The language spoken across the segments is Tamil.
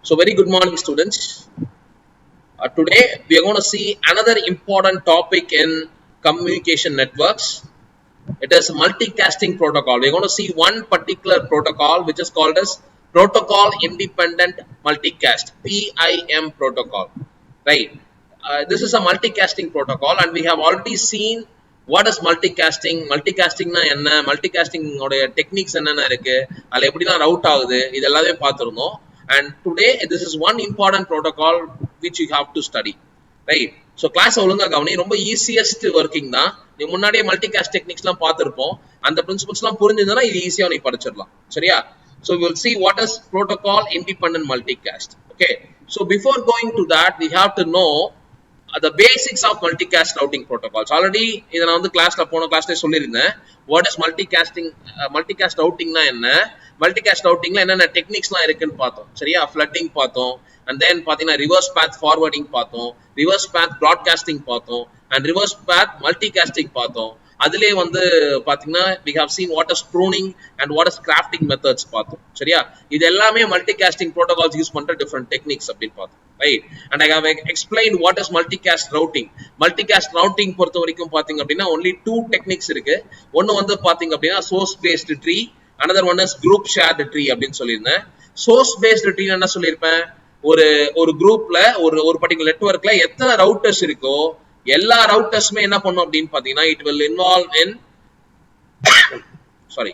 So very good morning, students. Today we are going to see another important topic in communication networks. It is multicasting protocol. We are going to see one particular protocol which is called as Protocol Independent Multicast (PIM) protocol. Right. This is a multicasting protocol, and we have already seen what is multicasting. Multicasting na enna, multicasting oda techniques enna irukku, adha eppadi la route agudhu, idu ellame paathirundom. And today this is one important protocol which you have to study. Right. So class ஒழுங்கா கவனி, ரொம்ப ஈஸியஸ்ட் ஒர்க்கிங் தான். நீ முன்னாடியே மல்டிகாஸ்ட் டெக்னிக்ஸ்லாம் பார்த்துருப்போம். அந்த பிரின்சிபல்ஸ்லாம் புரிஞ்சிருந்தா இது ஈஸியா நீ படிச்சிடலாம். சரியா? So we will see what is protocol independent multicast. Okay. So before going to that, we have to know the basics of multicast routing protocols. Already இத நான் வந்து போன கிளாஸ்ல சொல்லிருந்தேன். What is multicasting multicast routing னா என்ன? Multicast routingல என்னென்ன டெக்னிக்ஸ்லாம் இருக்குன்னு பார்த்தோம். சரியா? flooding பார்த்தோம். And then பாத்தீங்கன்னா reverse path forwarding பார்த்தோம். reverse path broadcasting பார்த்தோம். and reverse path multicasting பார்த்தோம். அதிலே வந்து பாத்தீங்கன்னா we have seen what is pruning and what is crafting methods பார்த்தோம். சரியா? இது எல்லாமே multicasting protocols யூஸ் பண்ற different techniques அப்படினு பார்த்தோம். Right? And I have explained what is multicast routing. Multicast routing பொறுத்த வரைக்கும் பாத்தீங்க அப்படின்னா only two techniques இருக்கு. ஒன்னு வந்து பாத்தீங்க அப்படின்னா source based tree, another one is group shared tree அப்படினு சொல்லிருந்தேன். source based tree என்ன சொல்லிருப்பேன்? ஒரு குரூப்ல ஒரு பர்టిక్యులர் நெட்வொர்க்ல எத்தனை ரவுட்டர்ஸ் இருக்கோ எல்லா ரவுட்டர்ஸ்மே என்ன பண்ணும் அப்படினு பாத்தீங்கன்னா it will involve in sorry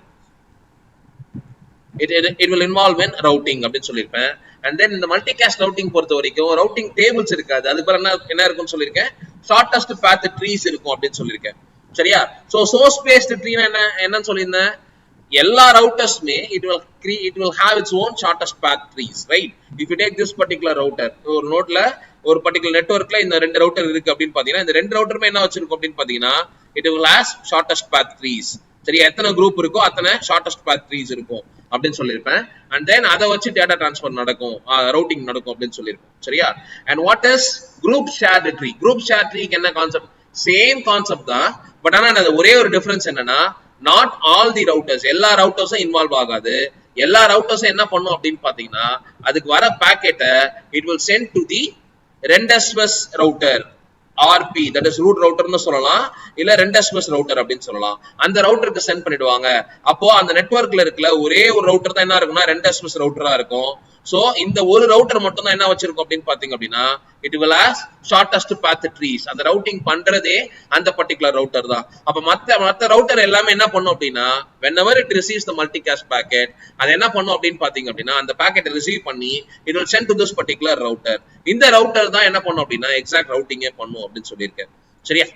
it will involve in routing அப்படினு சொல்லிருப்பேன். and then இந்த மல்டிகாஸ்ட் ரவுட்டிங் பொறுத்த வரைக்கும் ரவுட்டிங் டேபிள்ஸ் இருக்காது. அதுக்கு பேர் என்ன இருக்குன்னு சொல்லிருக்கேன், ஷார்ட்டஸ்ட் பாத் ட்ரீஸ் இருக்கும் அப்படினு சொல்லிருக்கேன். சரியா? சோ சோர்ஸ் பேஸ்ட் ட்ரீனா என்னன்னு சொல்லிருந்தேன், எல்லா ரவுட்டர்ஸ்மே it will have its own shortest path trees. Right? If you take this particular router, ஒரு நோட்ல ஒரு பர்టిక్యులர் நெட்வொர்க்ல இந்த ரெண்டு ரவுட்டர் இருக்கு அப்படின்னு பாத்தீங்கன்னா இந்த ரெண்டு ரவுட்டருமே என்ன வச்சிருக்கும் அப்படின்னு பாத்தீங்கன்னா it will has shortest path trees. சரியா? எத்தனை குரூப் இருக்கோ அத்தனை shortest path trees இருக்கும் அப்படின்னு சொல்லிருப்பேன். and then அதை வச்சு டேட்டா டிரான்ஸ்ஃபர் நடக்கும், ரவுட்டிங் நடக்கும் அப்படின்னு சொல்லிருப்போம். சரியா? and what is group shared tree? group shared tree என்ன கான்செப்ட்? சேம் கான்செப்ட் தான். பட் ஆனா அது ஒரே ஒரு டிஃபரன்ஸ் என்னன்னா not all the routers, எல்லா ரவுட்டர்ஸும் இன்வால்வ் ஆகாது. எல்லா ரவுட்டர்ஸும் என்ன பண்ணும் அப்படின்னு பாத்தீங்கன்னா அதுக்கு வர பாக்கெட்டை it will send to the rendezvous router RP, that is root router னு சொல்லலாம், இல்ல ரெண்டஸ்பஸ் ரவுட்டர் அப்படின்னு சொல்லலாம். அந்த ரவுட்டருக்கு சென்ட் பண்ணிடுவாங்க. அப்போ அந்த நெட்வொர்க்ல இருக்கல ஒரே ஒரு ரவுட்டர் தான் என்ன இருக்கும்னா ரெண்டஸ்பஸ் ரவுட்டரா இருக்கும். சோ இந்த ஒரு ரவுட்டர் மட்டும் தான் என்ன வச்சிருக்கும் அப்படின்னு பாத்தீங்க அப்படின்னா it will has shortest path trees. அந்த ரவுட்டிங் பண்றதே அந்த பர்టిక్యులர் ரவுட்டர் தான். அப்ப மத்த ரவுட்டர் எல்லாமே என்ன பண்ணும் அப்படின்னா whenever it receives the multicast packet, அது என்ன பண்ணும் அப்படின்னு பாத்தீங்க அப்படின்னா அந்த பாக்கெட்டை ரிசீவ் பண்ணி it will send to this particular router. இந்த ரவுட்டர் தான் என்ன பண்ணும் அப்படின்னா எக்ஸாக்ட் ரவுட்டிங்கே பண்ணும் அப்படின்னு சொல்லியிருக்கேன். சரியா?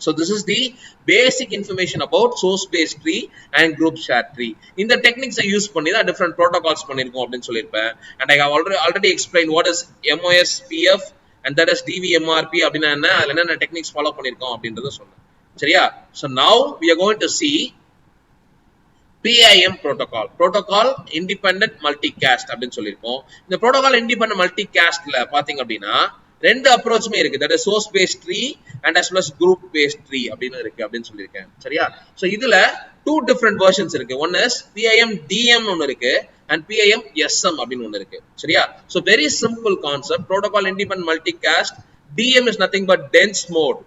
So this is the basic information about source based tree and group shared tree. இந்த techniques use பண்ணி தான் different protocols பண்ணிருக்கோம் அப்படினு சொல்லிருப்பேன். and I have already explained what is MOSPF and that is DVMRP அப்படினா என்ன, அதுல என்ன techniques follow பண்ணிருக்கோம் அப்படின்றத சொன்னேன். சரியா? So now we are going to see PIM protocol, protocol independent multicast அப்படினு சொல்லிருக்கோம். இந்த protocol independent multicastல பாத்தீங்க அப்படினா ரெண்டு அப்ரோச்மே இருக்கு. that is source based tree and as well as group based tree அப்படின்னு இருக்கு அப்படின்னு சொல்லியிருக்கேன். சரியா? சோ இதுல two different versions இருக்கு. one is PIM DM ஒன்னு இருக்கு and PIM SM அப்படின்னு ஒன்னு இருக்கு. சரியா? so very simple concept. protocol independent multicast, DM is nothing but dense mode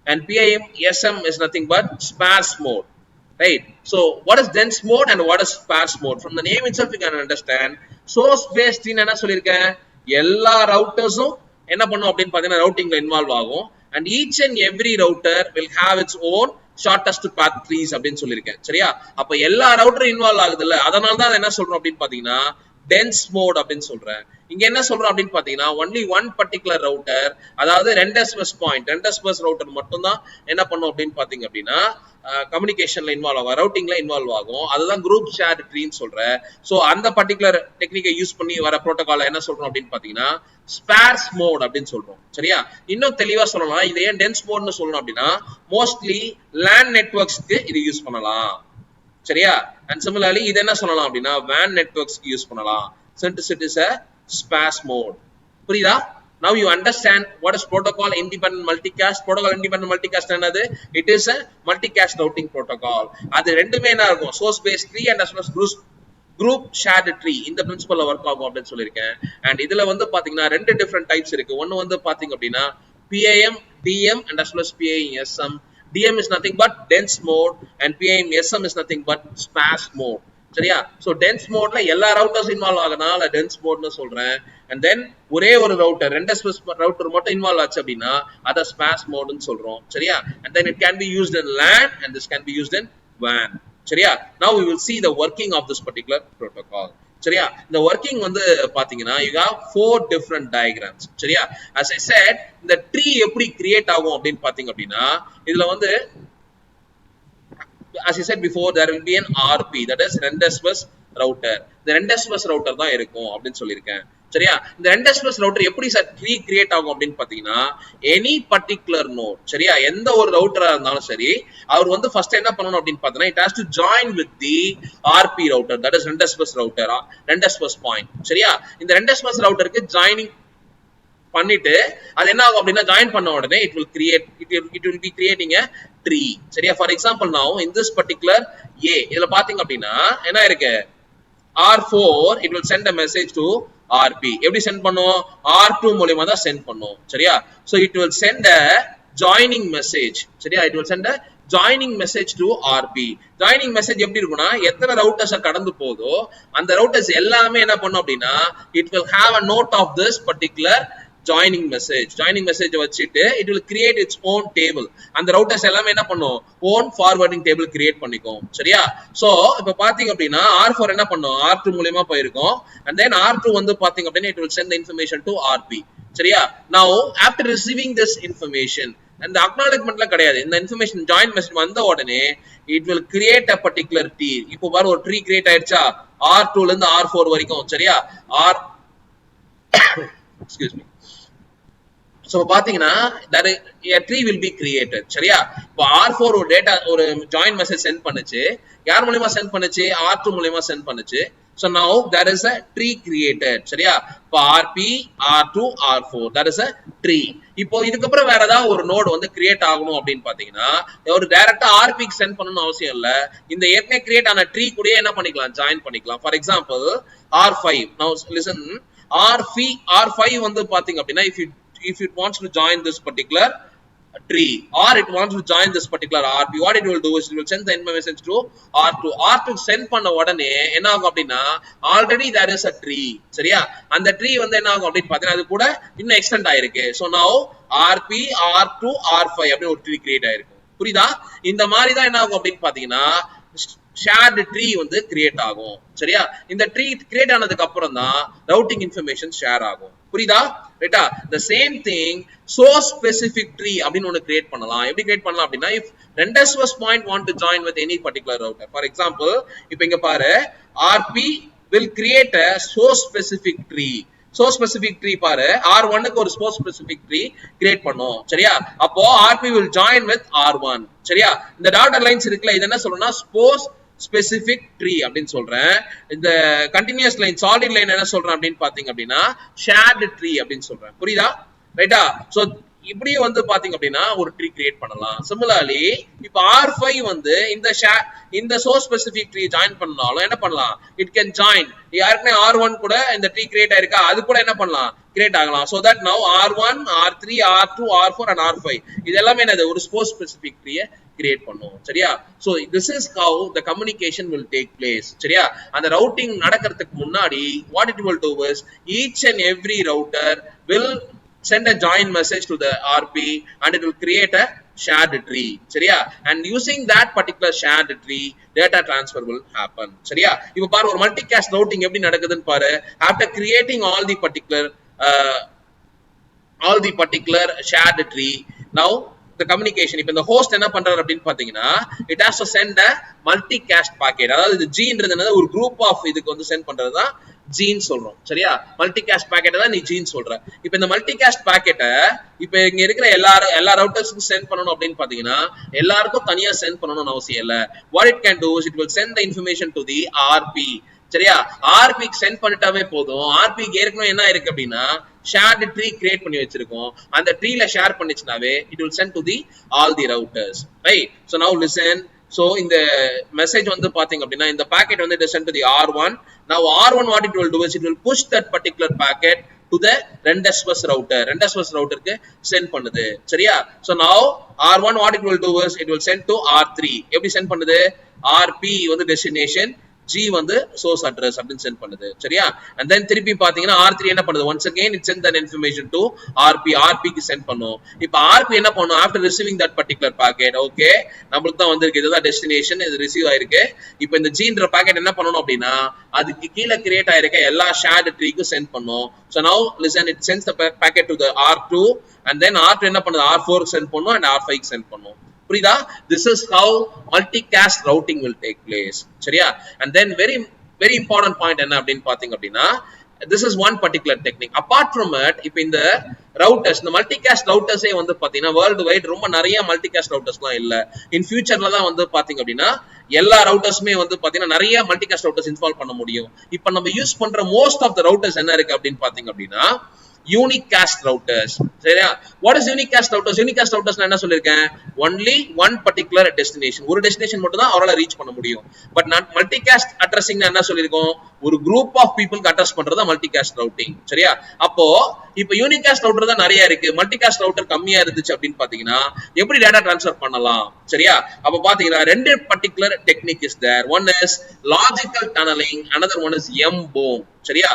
and PIM SM is nothing but sparse mode. Right? So what is dense mode and what is sparse mode? From the name itself you can understand. source based tree என்ன சொல்லிருக்கேன், எல்லா ரவுட்டர்ஸும் என்ன பண்ணும் அப்படின்னு பாத்தீங்கன்னா ரவுட்டிங்ல இன்வால்வ் ஆகும். and each and every router will have its own shortest path trees அப்படின்னு சொல்லிருக்கேன். சரியா? அப்ப எல்லா ரவுட்டரும் இன்வால்வ் ஆகுது இல்ல, அதனால தான் என்ன சொல்றோம் அப்படின்னு பாத்தீங்கன்னா dense mode அப்படின்னு சொல்றேன். இங்க என்ன சொல்றோம் அப்படின்னு பாத்தீங்கன்னா only one particular router, அதாவது ரெண்டஸ்பஸ் ரவுட்டர் மட்டும் தான் என்ன பண்ணும் அப்படின்னு பாத்தீங்க அப்படின்னா கம்யூனிகேஷன்ல இன்வால்வ் ஆகும், ரவுட்டிங்ல இன்வால்வ் ஆகும். அதுதான் குரூப் ஷேர்ட் ட்ரீன்னு சொல்றேன். சோ அந்த பர்టిక్యులர் டெக்னிக்கை யூஸ் பண்ணி வர புரோட்டோகால் என்ன சொல்றோம் அப்படின்னு பாத்தீங்கன்னா ஸ்பார்ஸ் மோட் அப்படின்னு சொல்றோம். சரியா? இன்னும் தெளிவா சொல்லலாம், இதை ஏன் டென்ஸ் மோட்னு சொல்லணும் அப்படின்னா மோஸ்ட்லி லேண்ட் நெட்வொர்க்ஸ்க்கு இது யூஸ் பண்ணலாம். சரியா? அண்ட் சிமிலர்லி இது என்ன சொல்லலாம் அப்படின்னா WAN நெட்வொர்க்ஸ்க்கு யூஸ் பண்ணலாம். since it is a sparse mode. புரியுதா? now you understand what is protocol independent multicast. protocol independent multicast என்னது? it is a multicast routing protocol. அது ரெண்டுமே என்ன இருக்கும், source based tree and as well as group shared tree இந்த பிரின்சிபல்ல ஒர்க் ஆகும் அப்படின்னு சொல்லியிருக்கேன். அண்ட் இதுல வந்து பாத்தீங்கன்னா ரெண்டு டிஃப்ரெண்ட் டைப்ஸ் இருக்கு. ஒன்னு வந்து பாத்தீங்க அப்படின்னா PIM, DM and as well as PIM SM. DM is nothing but dense mode and PIM SM is nothing but sparse mode. சரியா? சோ dense modeல எல்லா routers இன்வால்வ் ஆகனால dense modeனு சொல்றேன். and then ஒரே ஒரு ரவுட்டர் ரெண்டஸ்பஸ் ரவுட்டர் மட்டும் இன்வால்வ் ஆச்சு அப்படின்னா அத sparse modeனு சொல்றோம். சரியா? and then it can be used in LAN and this can be used in WAN. சரியா? now we will see the working of this particular protocol. சரியா? இந்த working வந்து பாத்தீங்கன்னா you have 4 different diagrams. சரியா? as I said இந்த tree எப்படி கிரியேட் ஆகும் அப்படினு பாத்தீங்க அப்படின்னா இதுல வந்து as I said before there will be an RP, that is Rendes bus router. இந்த Rendes bus router தான் இருக்கும் அப்படினு சொல்லிருக்கேன். சரியா? இந்த Rendes bus router எப்படி சார் ட்ரீ கிரியேட் ஆகும் அப்படினு பாத்தீங்கன்னா any particular node, சரியா, எந்த ஒரு ரவுட்டரா இருந்தாலும் சரி அவர் வந்து ஃபர்ஸ்ட் என்ன பண்ணனும் அப்படினு பார்த்தா it has to join with the RP router, that is Rendes bus router, Rendes bus point. சரியா? இந்த Rendes bus routerக்கு ஜாயினிங் பண்ணிட்டு அது என்ன ஆகும் அப்படினா ஜாயின் பண்ண உடனே it will be creating a tree. சரியா? for example now in this particular A இதுல பாத்தீங்க அப்படினா என்ன இருக்கு R4 it will send a message to RP. எப்படி சென்ட் பண்ணும்? R2 மூலமா தான் சென்ட் பண்ணும். சரியா? so it will send a joining message. சரியா? it will send a joining message to RP. joining message எப்படி இருக்கும்னா எத்தனை ரவுட்டர்ஸ் கடந்து போதோ அந்த ரவுட்டர்ஸ் எல்லாமே என்ன பண்ணும் அப்படினா it will have a note of this particular joining message வச்சிட்டு it will create its own table. அந்த routers எல்லாமே என்ன பண்ணும் own forwarding table create பண்ணிக்கும். சரியா? so இப்ப பாத்தீங்க அப்படினா R4 என்ன பண்ணும் R2 மூலமா போயிருக்கும் and then R2 வந்து பாத்தீங்க அப்படினா it will send the information to RP. சரியா? now after receiving this information and the acknowledgementல கிடையாது, இந்த information join message வந்த உடனே it will create a particular tree. இப்போ பாரு ஒரு tree create ஆயிடுச்சா R2 ல இருந்து R4 வரைக்கும். சரியா? excuse me. so பாத்தீங்கன்னா that a tree will be created. சரியா? இப்போ R4 ஒரு டேட்டா ஒரு join message send பண்ணுச்சு. யார் மூலமா சென்ட் பண்ணுச்சு? R2 மூலமா சென்ட் பண்ணுச்சு. so now there is a tree created. சரியா? இப்போ RP R2 R4 that is a tree. இப்போ இதுக்கு அப்புறம் வேற ஏதாவது ஒரு நோட் வந்து கிரியேட் ஆகணும் அப்படினு பாத்தீங்கன்னா ஒரு டைரக்டா RP க்கு சென்ட் பண்ணனும் அவசியம் இல்ல. இந்த ஏற்கனவே கிரியேட் ஆன ட்ரீ கூட என்ன பண்ணிக்கலாம் ஜாயின் பண்ணிக்கலாம். for example R5 now listen R5 வந்து பாத்தீங்க அப்படின்னா if it wants to join this particular tree or it wants to join this particular RP, what it will do is it will send the message to R2 send பண்ண உடனே என்ன ஆகும் அப்படினா already there is a tree. சரியா? அந்த tree வந்து என்ன ஆகும் அப்படி பார்த்தா அது கூட இன்னும் எக்ஸ்டெண்ட் ஆயிருக்கு. so now RP R2 R5 அப்படி ஒரு tree கிரியேட் ஆயிருக்கு. புரியுதா? இந்த மாதிரி தான் என்ன ஆகும் அப்படி பாத்தீங்கன்னா shared tree வந்து கிரியேட் ஆகும். சரியா? இந்த tree கிரியேட் ஆனதுக்கு அப்புறம் தான் routing information ஷேர் ஆகும். புரியுதா? ரைட்டா? the same thing source specific tree அப்படினு ஒன்னு கிரியேட் பண்ணலாம். எப்படி கிரியேட் பண்ணலாம் அப்படினா if Rendes bus point want to join with any particular router, for example இப்போ இங்க பாரு RP will create a source specific tree. source specific tree பாரு R1 க்கு ஒரு source specific tree கிரியேட் பண்ணோம். சரியா? அப்போ RP will join with R1. சரியா? இந்த டாட்டட் லைன்ஸ் இருக்குல இது என்ன சொல்றோம்னா source specific tree அப்படினு சொல்றேன். இந்த continuous line solid line என்ன சொல்றேன் அப்படினு பாத்தீங்க அப்படினா shared tree அப்படினு சொல்றேன். புரியுதா? ரைட்டா? சோ இப்படியே வந்து பாத்தீங்க அப்படினா ஒரு ட்ரீ கிரியேட் பண்ணலாம். similarly இப்போ R5 வந்து இந்த source specific tree ஜாயின் பண்ணாலும் என்ன பண்ணலாம் it can join யாருக்குனே R1 கூட இந்த ட்ரீ கிரியேட் ஆயிருக்கா அது கூட என்ன பண்ணலாம் கிரியேட் ஆகலாம். so that now R1 R3 R2 R4 and R5 இதெல்லாம் என்னது ஒரு source specific tree கிரியேட் பண்ணும். சரியா? so this is how the communication will take place. சரியா? அந்த ரவுட்டிங் நடக்கிறதுக்கு முன்னாடி what it will do is each and every router will send a join message to the RP and it will create a shared tree. சரியா? and using that particular shared tree data transfer will happen. சரியா? இப்போ பாரு ஒரு மல்டிகாஸ்ட் ரவுட்டிங் எப்படி நடக்குதுன்னு பாரு. after creating all the particular shared tree, now the communication இப்ப இந்த host என்ன பண்றாரு அப்படினு பாத்தீங்கன்னா it has to send a multicast packet. அதாவது இது ஜீன்றது ஒரு group of இதுக்கு வந்து சென்ட் பண்றது தான் ஜீன் சொல்றோம். சரியா? மல்டிகாஸ்ட் பாக்கெட் தான் நீ ஜீன் சொல்ற. இப்போ இந்த மல்டிகாஸ்ட் பாக்கெட்டை இப்போ இங்க இருக்கிற எல்லா ரவுட்டர்ஸ்க்கும் சென்ட் பண்ணனும் அப்படினு பாத்தீங்கன்னா எல்லாருக்கும் தனியா சென்ட் பண்ணனும்னு அவசியம் இல்ல. what it can do is it will send the information to the RP. சரியா? RP க்கு சென்ட் பண்ணிட்டாவே போதும். RP க்கு ஏற்கனவே என்ன இருக்கு அப்படினா shared tree கிரியேட் பண்ணி வச்சிருக்கோம். அந்த ட்ரீல share பண்ணிச்சுனாவே it will send to the all the routers. Right? so now listen, So in the message வந்து பாத்தீங்க அப்படின்னா இந்த packet வந்து it is sent to the R1. Now R1 what it will do is it will push that particular packet to the RendezBus router. RendezBus router க்கு send பண்ணுது சரியா. So now R1 what it will do is it will send to R3. எப்படி send பண்ணுது? RP வந்து destination, G வந்து source address அப்படின்னு send பண்ணுது சரியா. And then திருப்பி பாத்தீங்கன்னா R3 என்ன பண்ணுது? Once again it send that information to RP. RP க்கு send பண்ணும். இப்போ RP என்ன பண்ணும்? After receiving that particular packet, okay, நமக்கு தான் வந்திருக்கு, இதுதான் destination, இது ரிசீவ் ஆயிருக்கு. இப்போ இந்த Gன்ற packet என்ன பண்ணணும் அப்படின்னா அதுக்கு கீழே கிரியேட் ஆயிருக்க எல்லா shared treeக்கு send பண்ணும். So now listen, it sends the packet to the R2 and then R2 என்ன பண்ணுது? R4 send பண்ணும் and R5 க்கு send பண்ணும். புரியுதா? This is how multicast routing will take place சரியா. And then very important point என்ன அப்படின்னு பாத்தீங்க அப்படின்னா this is one particular technique. Apart from it, இப்போ இந்த routers, இந்த multicast routers வந்து பாத்தீங்கன்னா வேர்ல்டு வைட் ரொம்ப நிறைய multicast routers இல்ல. இன் ஃபியூச்சர்ல தான் வந்து பாத்தீங்க அப்படின்னா எல்லா ரவுட்டர்ஸ்மே வந்து பாத்தீங்கன்னா நிறைய multicast routers இன்ஸ்டால் பண்ண முடியும். இப்போ நம்ம யூஸ் பண்ற மோஸ்ட் ஆஃப் த routers என்ன இருக்கு அப்படின்னு பாத்தீங்க அப்படின்னா unicast routers சரியா. what is unicast routers? unicast routers நான் என்ன சொல்லிருக்கேன்? only one particular destination, ஒரு டெஸ்டினேஷன் மட்டும் தான் அவரால ரீச் பண்ண முடியும். பட் நான் multicast addressing நான் என்ன சொல்லிருக்கோம்? ஒரு group of people க்கு அட்ரஸ் பண்றது multicast routing சரியா. அப்போ இப்போ unicast router தான் நிறைய இருக்கு, multicast router கம்மியா இருந்துச்சு அப்படின்னு பாத்தீங்கன்னா எப்படி டேட்டா ட்ரான்ஸ்ஃபர் பண்ணலாம் சரியா. அப்ப பாத்தீங்கன்னா ரெண்டு particular technique is there. one is logical tunneling, another one is M-bone சரியா.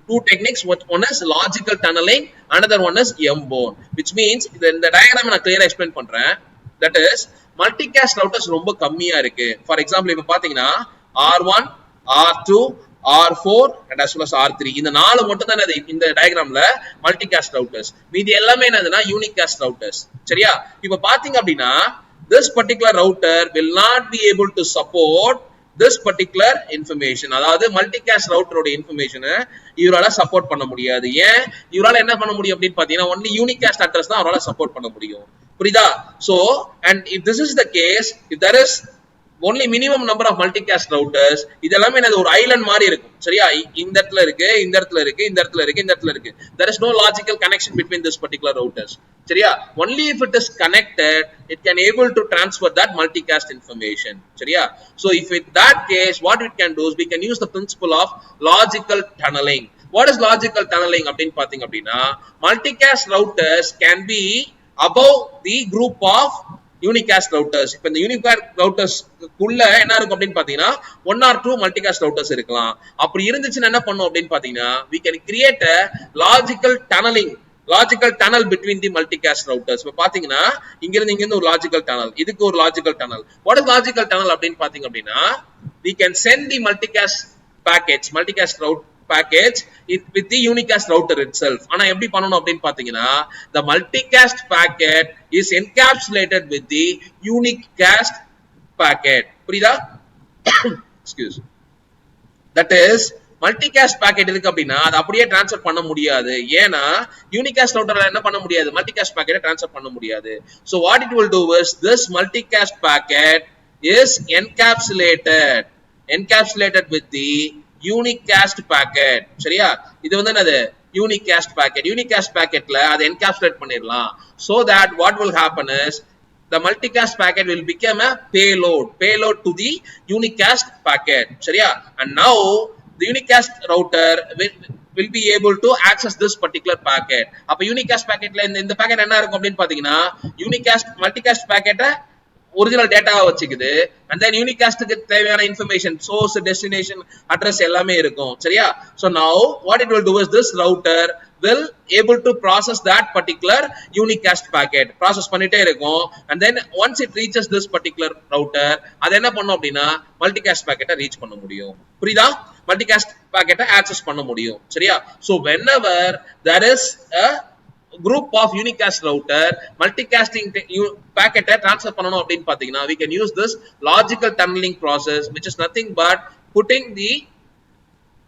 Two techniques, one is logical tunneling, another one is M-bone, which means இந்த diagram நான் clear explain பண்றேன். that is multicast routers ரொம்ப கம்மியா இருக்கு. for example இப்ப பாத்தீங்கன்னா R1, R2, R4 and as well as R3 இந்த நாலு மட்டும் தான் இந்த டயகிராம்ல multicast routers. மீதி எல்லாமே என்னதுன்னா unicast routers சரியா. இப்ப பாத்தீங்க அப்படின்னா this particular router will not be able to support this particular information, அதாவது multicast router ஓட இன்ஃபர்மேஷனை இவரால சப்போர்ட் பண்ண முடியாது. ஏன்? இவரால என்ன பண்ண முடியும் அப்படின்னு பாத்தீங்கன்னா only unicast address தான் அவரால சப்போர்ட் பண்ண முடியும். புரியுதா? So and if this is the case, if there is only minimum number of multicast routers, இதெல்லாம் என்னது ஒரு ஐலண்ட் மாதிரி இருக்கும் சரியா. இந்த இடத்துல இருக்கு, இந்த இடத்துல இருக்கு, இந்த இடத்துல இருக்கு, இந்த இடத்துல இருக்கு. there is no logical connection between this particular routers சரியா. only if it is connected it can able to transfer that multicast information சரியா. so if in that case what we can do is we can use the principle of logical tunneling. what is logical tunneling அப்படின்னு பாத்தீங்க அப்படின்னா multicast routers can be above the group of unicast routers. இப்ப இந்த unicast routers குள்ள என்ன இருக்கும் அப்படின்னு பாத்தீங்கன்னா 1 or 2 multicast routers இருக்கலாம். அப்படி இருந்துச்சுன்னா என்ன பண்ணும் அப்படின்னு பாத்தீங்கன்னா we can create a logical tunneling, logical tunnel between the multicast routers. இப்ப பாத்தீங்கன்னா இங்க இருந்து ஒரு logical tunnel, இதுக்கு ஒரு logical tunnel. what is logical tunnel அப்படின்னு பாத்தீங்க அப்படின்னா we can send the multicast package, multicast route package with the unicast router itself. ஆனா எப்படி பண்ணனும் அப்படினு பாத்தீங்கன்னா the multicast packet is encapsulated with the unicast packet. புரியுதா? excuse. that is multicast packet இருக்கு அப்படினா அது அப்படியே ட்ரான்ஸ்ஃபர் பண்ண முடியாது. ஏனா unicast routerல என்ன பண்ண முடியாது? multicast packet ட்ரான்ஸ்ஃபர் பண்ண முடியாது. so what it will do is this multicast packet is encapsulated with the unicast packet. சரியா? இது வந்து என்னது? unicast packet. unicast packetல அதை encapsulate பண்ணிரலாம். so that what will happen is the multicast packet will become a payload to the unicast packet. சரியா? and now the unicast router will be able to access this particular packet. அப்ப unicast packetல இந்த packet என்ன இருக்கும் அப்படினு பாத்தீங்கன்னா multicast packet original data வச்சுக்குது and then unicast க்கு தேவையான information, source, destination, address எல்லாமே இருக்கும். சரியா? so now what it will do is this router will able to process that particular unicast packet. process பண்ணிட்டே இருக்கும் and then once it reaches this particular router அது என்ன பண்ணும் அப்படினா multicast packet ரீச் பண்ண முடியும். புரியுதா? multicast packet access பண்ண முடியும். சரியா? so whenever there is a group of unicast router multicasting packet transfer பண்ணனும் அப்படினு பாத்தீங்கன்னா we can use this logical tunneling process, which is nothing but putting the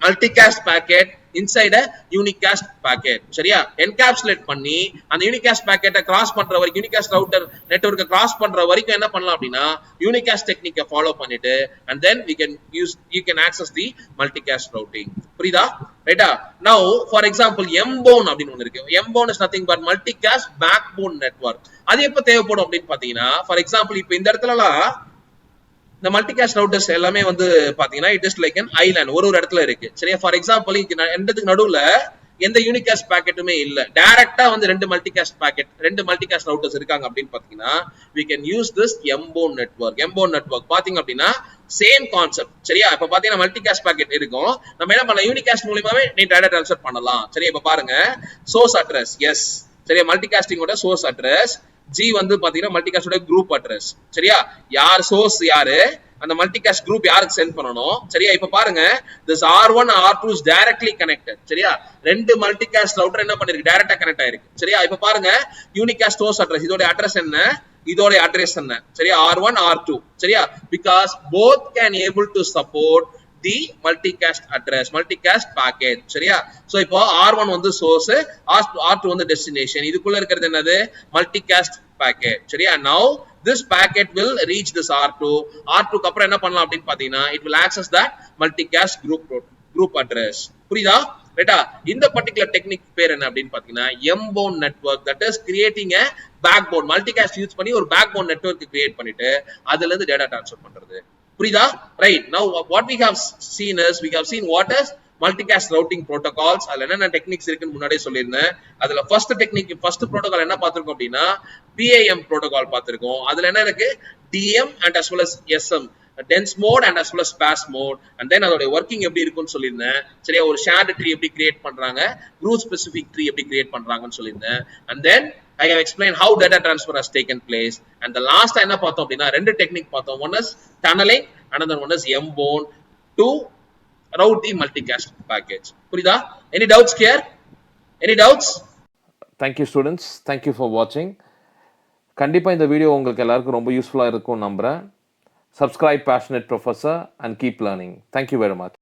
multicast packet inside a unicast packet. சரியா? encapsulate பண்ணி அந்த unicast packet cross பண்ற வரைக்கும் unicast router network cross பண்ற வரைக்கும் என்ன பண்ணலாம் அப்படினா unicast technique follow பண்ணிட்டு and then you can access the multicast routing. புரியுதா? ரைட்டா? now for example M-bone அப்படினு ஒன்னு இருக்கு. M-bone is nothing but multicast backbone network. அது எப்ப தேவைப்படும் அப்படினு பாத்தீங்கன்னா for example இப்போ இந்த இடத்துலலாம் இந்த மல்டிகாஸ்ட் ரவுட்டர்ஸ் எல்லாமே வந்து பாத்தீங்கன்னா it is like an island, ஒரு இடத்துல இருக்கு சரியா. ஃபார் எக்ஸாம்பிள் ரெண்டுத்துக்கு நடுவுல எந்த யூனிகாஸ்ட் பாக்கெட்டுமே இல்ல, டைரக்டா வந்து ரெண்டு மல்டிகாஸ்ட் ரவுட்டர்ஸ் இருக்காங்க அப்படின்னு பாத்தீங்கன்னா we can use this MBone network பாத்தீங்க அப்படின்னா சேம் கான்செப்ட் சரியா. இப்ப பாத்தீங்கன்னா மல்டிகாஸ்ட் பாக்கெட் இருக்கும், நம்ம என்ன பண்ணலாம் யூனிகாஸ்ட் மூலமாவே நீ டேட்டா ட்ரான்ஸ்ஃபர் பண்ணலாம் சரியா. இப்ப பாருங்க சோர்ஸ் அட்ரஸ் எஸ் சரியா, மல்டிகாஸ்டிங்கோட சோர்ஸ் அட்ரஸ், ஜி வந்து பாத்தீங்கன்னா மல்டிகாஸ்டோட குரூப் அட்ரஸ் சரியா. யார் சோர்ஸ் யாரு, அந்த மல்டிகாஸ்ட் குரூப் யாருக்கு சென்ட் பண்ணணும் சரியா. இப்ப பாருங்க this R1 R2 is directly connected சரியா. ரெண்டு மல்டிகாஸ்ட் ரவுட்டர் என்ன பண்ணிருக்கு, டைரக்டா கனெக்ட் ஆயிருக்கு சரியா. இப்ப பாருங்க யூனிகாஸ்ட் சோர்ஸ் அட்ரஸ், இதோட அட்ரஸ் என்ன, இதோட அட்ரஸ் என்ன சரியா, R1 R2 சரியா. because both can able to support the multicast address, multicast packet சரியா. சோ இப்போ R1 வந்து சோர்ஸ், R2 வந்து டெஸ்டினேஷன், இதுக்குள்ள இருக்கிறது என்னது multicast packet சரியா. now this packet will reach this R2 க்கு அப்புறம் என்ன பண்ணலாம் அப்படின்னு பாத்தீங்கன்னா it will access that multicast group address. புரியுதா ரைட்டா. இந்த பர்టిక్యులர் டெக்னிக் பேர் என்ன அப்படின்னு பாத்தீங்கன்னா MBone network, that is creating a backbone, multicast use பண்ணி ஒரு பேக்போன் நெட்வொர்க் கிரியேட் பண்ணிட்டு அதுல இருந்து டேட்டா ட்ரான்ஸ்ஃபர் பண்றது. புரியுதா right. now what we have seen what is multicast routing protocols, அதுல என்னென்ன டெக்னிக்ஸ் இருக்குன்னு முன்னாடியே சொல்லியிருந்தேன். அதுல ஃபர்ஸ்ட் புரோட்டோகால் என்ன பார்த்திருக்கோம் அப்படின்னா PAM புரோட்டோகால் பார்த்திருக்கோம். அதுல என்ன இருக்கு, DM and as well as SM, dense mode and as well as sparse mode, and then அதோட working எப்படி இருக்குன்னு சொல்லியிருந்தேன் சரியா. ஒரு shared tree எப்படி கிரியேட் பண்றாங்க, group specific tree எப்படி கிரியேட் பண்றாங்கன்னு சொல்லியிருந்தேன். and then I have explained how data transfer has taken place, and the last என்ன பார்த்தோம் அப்படின்னா ரெண்டு டெக்னிக் பார்த்தோம். one is tunneling, another one is mbone to route the multicast package. புரியுதா? any doubts here? any doubts? Thank you students, thank you for watching. கண்டிப்பா இந்த வீடியோ உங்களுக்கு எல்லாருக்கும் ரொம்ப யூஸ்ஃபுல்லா இருக்கும் நம்புறேன். Subscribe Passionate Professor and keep learning. Thank you very much.